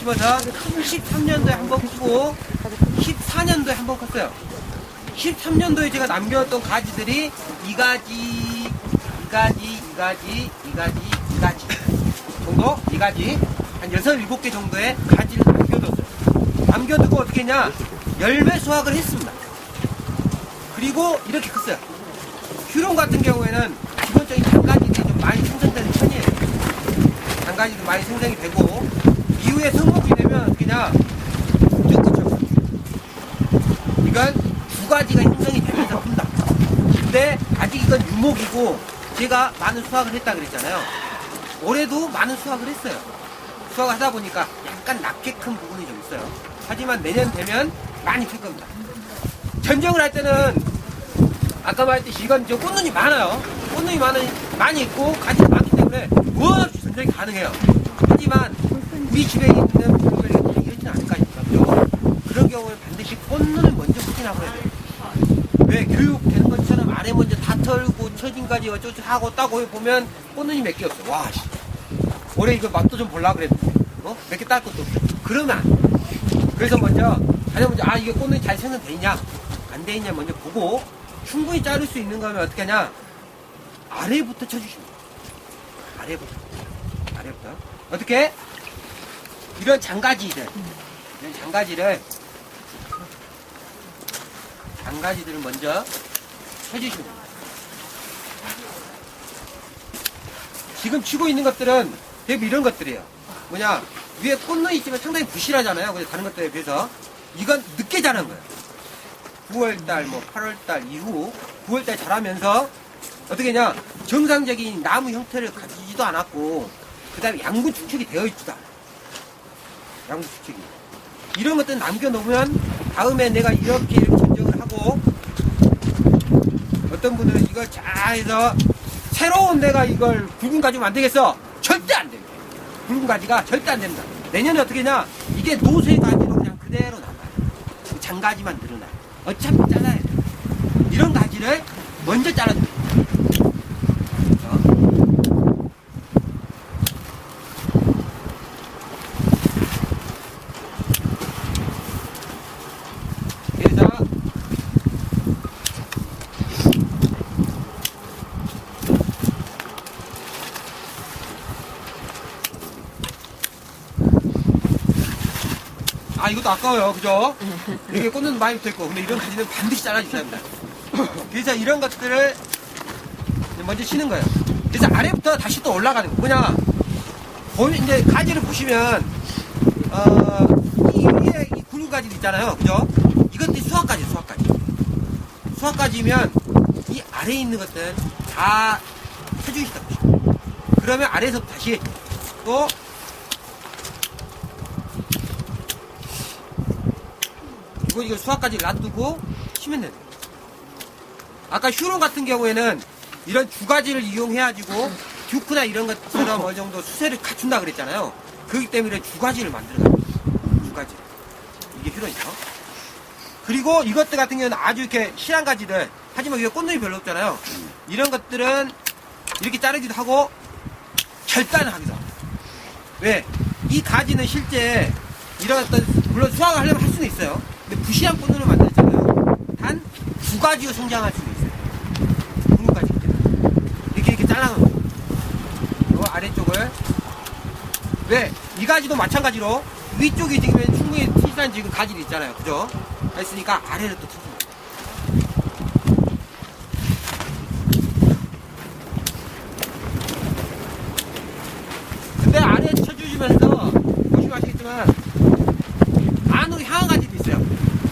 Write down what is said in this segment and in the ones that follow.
심어서 13년도에 한 번 컸고 14년도에 한 번 컸어요. 13년도에 제가 남겨왔던 가지들이 이 가지 정도? 이 가지 한 6, 7개 정도의 가지를 남겨뒀어요. 남겨두고 어떻게 했냐? 열매 수확을 했습니다. 그리고 이렇게 컸어요. 휴룡 같은 경우에는 기본적인 장가지들이 좀 많이 생성되는 편이에요. 장가지도 많이 생성이 되고 이후에 성목이 되면 그냥 쭉 그쳐. 이건 두 가지가 형성이 되면서 푼다. 근데 아직 이건 유목이고 제가 많은 수확을 했다 그랬잖아요. 올해도 많은 수확을 했어요. 수확을 하다 보니까 약간 낮게 큰 부분이 좀 있어요. 하지만 내년 되면 많이 클 겁니다. 전정을 할 때는 아까 말했듯이 이건 저 꽃눈이 많아요. 꽃눈이 많이 있고 가지가 많기 때문에 무엇 없이 전정이 가능해요. 하지만 우리 집에 있는 분들이 다 이렇지는 않을 거 아닙니까? 그런 경우는 반드시 꽃눈을 먼저 확인하고 해야 돼요. 왜 교육되는 것처럼 아래 먼저 다 털고 처진까지 어쩌고 하고 따고 보면 꽃눈이 몇 개 없어. 와, 씨. 올해 이거 맛도 좀 볼라 그랬는데 몇 개 딸 것도 없어. 그러면 안 돼. 그래서 먼저 가장 먼저 이게 꽃눈이 잘 생성돼 있냐 안 돼 있냐 먼저 보고 충분히 자를 수 있는 거 하면 어떻게 하냐, 아래부터 쳐주시면 돼요. 아래부터 어떻게 이런 장가지들 장가지들을 먼저 쳐주시면 돼요. 지금 치고 있는 것들은 대부분 이런 것들이에요. 뭐냐, 위에 꽃눈이 있지만 상당히 부실하잖아요. 근데 다른 것들에 비해서 이건 늦게 자란 거예요. 9월달, 8월달 이후 9월달 자라면서 어떻게 냐, 정상적인 나무 형태를 가지지도 않았고 그 다음에 양분 축축이 되어 있지도 않아요. 양분 축축이. 이런 것들 남겨놓으면 다음에 내가 이렇게 전정을 하고 어떤 분들은 이걸 잘 해서 새로운 내가 이걸 굵은 가지 만들겠어. 절대 안 됩니다. 굵은 가지가 절대 안 됩니다. 내년에 어떻게 냐, 이게 노쇠 가지로 그냥 그대로 남아요. 장가지만 늘어나요. 어차피 잘라야 돼요. 이런 가지를 먼저 잘라줘요. 그래서 이것도 아까워요. 그죠? 이렇게 꽃눈 많이 붙어있고. 근데 이런 가지는 반드시 잘라주셔야 합니다. 그래서 이런 것들을 먼저 치는 거예요. 그래서 아래부터 다시 또 올라가는 거예요. 뭐냐, 이제 가지를 보시면, 이 위에 이 굵은 가지도 있잖아요. 그죠? 이것들이 수확가지예요, 수확가지. 수확가지면 이 아래에 있는 것들은 다 쳐주시다. 그러면 아래에서 다시 또 이거 수확까지 놔두고 치면 돼요. 아까 휴론 같은 경우에는 이런 두 가지를 이용해가지고 듀크나 이런 것처럼 어느 정도 수세를 갖춘다 그랬잖아요. 그렇기 때문에 두 가지를 만들어가요. 두 가지. 이게 휴론이죠. 그리고 이것들 같은 경우는 아주 이렇게 실한 가지들, 하지만 이게 꽃눈이 별로 없잖아요. 이런 것들은 이렇게 자르기도 하고 절단을 하기도 하고. 왜? 이 가지는 실제 이런 어떤, 물론 수확을 하려면 할 수는 있어요. 근데 부실한 꽃눈을 만들었잖아요. 단 두 가지로 성장할 수도 있어요. 굵은 가지 때문에. 이렇게 잘라놓은 거예요. 요 아래쪽을. 왜? 이 가지도 마찬가지로 위쪽이 지금 충분히 티산 지금 가지도 있잖아요. 그죠? 했으니까 아래를 또 쳐줍니다. 근데 아래 쳐주시면서 보시면 아시겠지만 안으로 향한 가지도 있어요.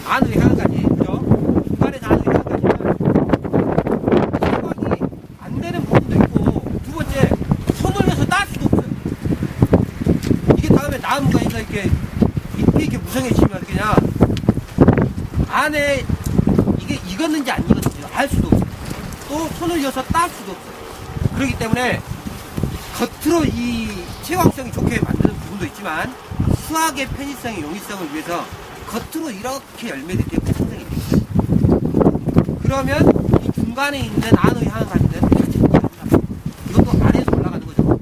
안으로 향한 가지. 그죠? 중간에서 안으로 향한 가지는 수확이 안 되는 부분도 있고, 두 번째, 손을 넣어서 딸 수도 없어요. 이게 다음에 나무가 해서 이렇게 잎이 이렇게 무성해지면 어떻게 냐, 안에 이게 익었는지 안 익었는지 알 수도 없어요. 또 손을 넣어서 딸 수도 없어요. 그렇기 때문에 겉으로 이 채광성이 좋게 만드는 부분도 있지만 수확의 편의성의 용이성을 위해서 겉으로 이렇게 열매들이 이렇게 생성이 되어 있어요. 그러면 이 중간에 있는 안으로 향한 가지는 다 정리합니다. 이것도 아래에서 올라가는 거죠.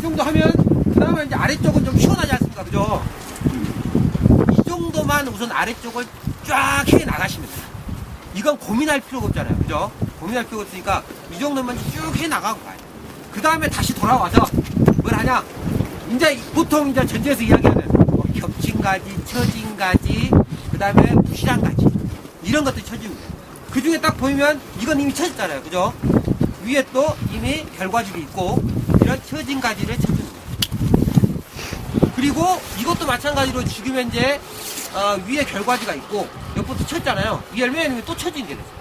정도 하면 그 다음에 이제 아래쪽은 좀 시원하지 않습니까? 그죠? 이 정도만 우선 아래쪽을 쫙 해 나가시면 돼요. 이건 고민할 필요가 없잖아요. 그죠? 고민할 필요가 없으니까 이 정도만 쭉 해 나가고 가요. 그 다음에 다시 돌아와서 뭘 하냐? 이제 보통 이제 전제에서 이야기하는 뭐 겹친 가지, 처진 가지, 그 다음에 부실한 가지. 이런 것들 쳐주면 돼요. 그 중에 딱 보이면 이건 이미 쳐졌잖아요. 그죠? 위에 또 이미 결과질이 있고 이런 처진 가지를 쳐주는 거예요. 그리고 이것도 마찬가지로 지금 현재 위에 결과지가 있고 옆부터 쳤잖아요. 이 열매 열리면 또 쳐진 게 됐어요.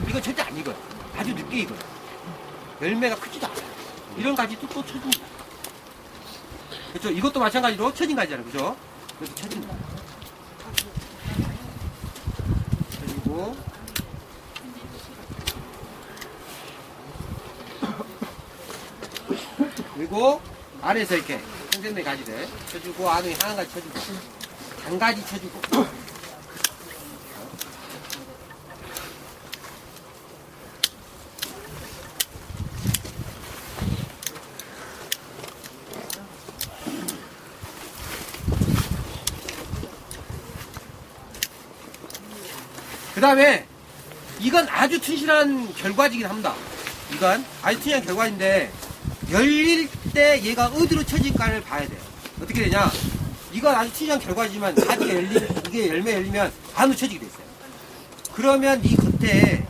이건 절대 안 익어요. 아주 늦게 익어요. 열매가 크지도 않아요. 이런 가지도 또 쳐줍니다. 그렇죠? 이것도 마찬가지로 쳐진 가지잖아요. 그죠? 이것도 쳐집니다. 그리고 그리고 아래에서 이렇게 생생내 가지를 쳐주고 안에 하나 가지 쳐주고 단가지 쳐주고 그 다음에 이건 아주 튼실한 결과지긴 합니다. 이건 아주 튼실한 결과인데 열릴 때 얘가 어디로 쳐질까를 봐야 돼요. 어떻게 되냐? 이건 아주 튼실한 결과지만 가지가 이게 열매 열리면 안으로 쳐지게 돼 있어요. 그러면 이 겉에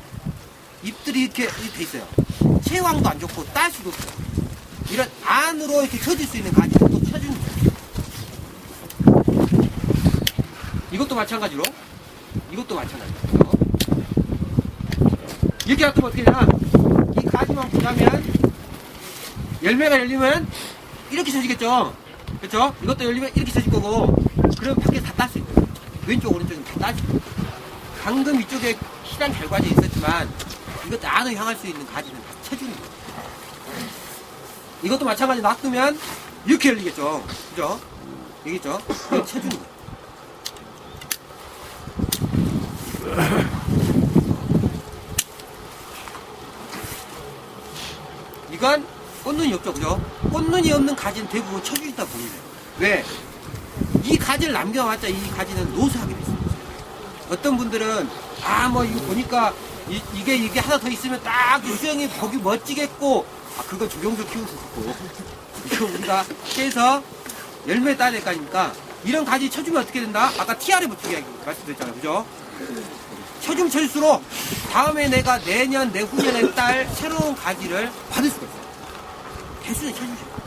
잎들이 이렇게 돼 있어요. 체황도 안 좋고 딸 수도 없어요. 이런 안으로 이렇게 쳐질 수 있는 가지를 또 쳐주는 거예요. 이것도 마찬가지로 이렇게 놔두면 어떻게 되냐? 이 가지만 보자면 열매가 열리면 이렇게 쳐지겠죠? 그렇죠? 이것도 열리면 이렇게 쳐질 거고 그러면 밖에 다 딸 수 있어요. 왼쪽 오른쪽은 다 따지고 방금 이쪽에 실한 결과지 있었지만 이것도 안으로 향할 수 있는 가지는 다 쳐주는 거예요. 이것도 마찬가지로 놔두면 이렇게 열리겠죠? 그죠? 여기죠? 이거 쳐주는 거예요. 이건 꽃눈이 없죠, 그죠? 꽃눈이 없는 가지는 대부분 쳐주있다 보면 돼요. 왜? 이 가지를 남겨왔자 이 가지는 노쇠하게 돼 있어요. 어떤 분들은 뭐 이거 보니까 이게 하나 더 있으면 딱 수영이 보기 멋지겠고 그건 조경수 키우고 있었고 이거 우리가 해서 열매 따야 될 거 아닙니까? 이런 가지 쳐주면 어떻게 된다? 아까 TR에 붙이게 말씀드렸잖아요, 그죠? 쳐주면 쳐줄수록 다음에 내가 내년, 내후년에 딸 새로운 가지를 받을 수가 있어요. 개수는 쳐주셔요.